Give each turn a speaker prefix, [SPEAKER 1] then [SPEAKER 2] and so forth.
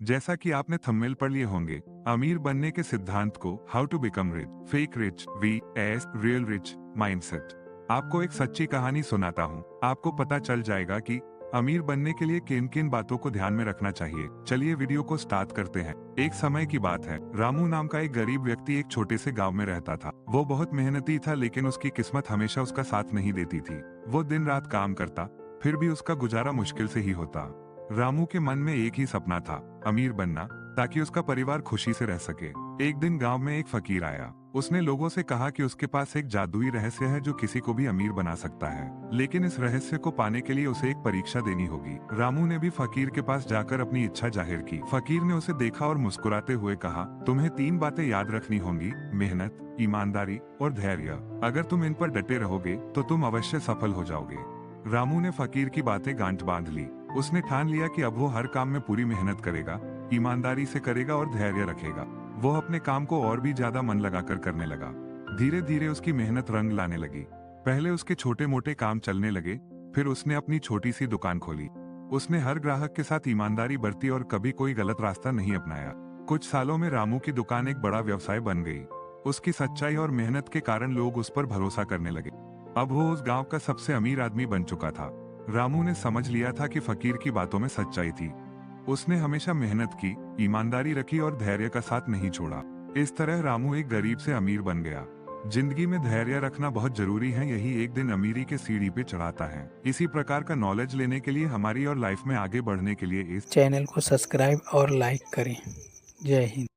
[SPEAKER 1] जैसा कि आपने थंबनेल पढ़ लिए होंगे, अमीर बनने के सिद्धांत को how to become rich, fake rich, VS real rich mindset. आपको एक सच्ची कहानी सुनाता हूँ। आपको पता चल जाएगा कि अमीर बनने के लिए किन किन बातों को ध्यान में रखना चाहिए। चलिए वीडियो को स्टार्ट करते हैं। एक समय की बात है, रामू नाम का एक गरीब व्यक्ति एक छोटे से गांव में रहता था। वो बहुत मेहनती था, लेकिन उसकी किस्मत हमेशा उसका साथ नहीं देती थी। वो दिन रात काम करता, फिर भी उसका गुजारा मुश्किल से ही होता। रामू के मन में एक ही सपना था, अमीर बनना, ताकि उसका परिवार खुशी से रह सके। एक दिन गांव में एक फकीर आया। उसने लोगों से कहा कि उसके पास एक जादुई रहस्य है जो किसी को भी अमीर बना सकता है, लेकिन इस रहस्य को पाने के लिए उसे एक परीक्षा देनी होगी। रामू ने भी फकीर के पास जाकर अपनी इच्छा जाहिर की। फकीर ने उसे देखा और मुस्कुराते हुए कहा, तुम्हें 3 बातें याद रखनी होंगी, मेहनत, ईमानदारी और धैर्य। अगर तुम इन पर डटे रहोगे तो तुम अवश्य सफल हो जाओगे। रामू ने फकीर की बातें गांठ बांध ली। उसने ठान लिया कि अब वो हर काम में पूरी मेहनत करेगा, ईमानदारी से करेगा और धैर्य रखेगा। वो अपने काम को और भी ज्यादा मन लगाकर करने लगा। धीरे धीरे उसकी मेहनत रंग लाने लगी। पहले उसके छोटे मोटे काम चलने लगे, फिर उसने अपनी छोटी सी दुकान खोली। उसने हर ग्राहक के साथ ईमानदारी बरती और कभी कोई गलत रास्ता नहीं अपनाया। कुछ सालों में रामू की दुकान एक बड़ा व्यवसाय बन गई। उसकी सच्चाई और मेहनत के कारण लोग उस पर भरोसा करने लगे। अब वो उस गांव का सबसे अमीर आदमी बन चुका था। रामू ने समझ लिया था कि फकीर की बातों में सच्चाई थी। उसने हमेशा मेहनत की, ईमानदारी रखी और धैर्य का साथ नहीं छोड़ा। इस तरह रामू एक गरीब से अमीर बन गया। जिंदगी में धैर्य रखना बहुत जरूरी है, यही एक दिन अमीरी के सीढ़ी पे चढ़ाता है। इसी प्रकार का नॉलेज लेने के लिए, हमारी और लाइफ में आगे बढ़ने के लिए इस
[SPEAKER 2] चैनल को सब्सक्राइब और लाइक करें। जय हिंद।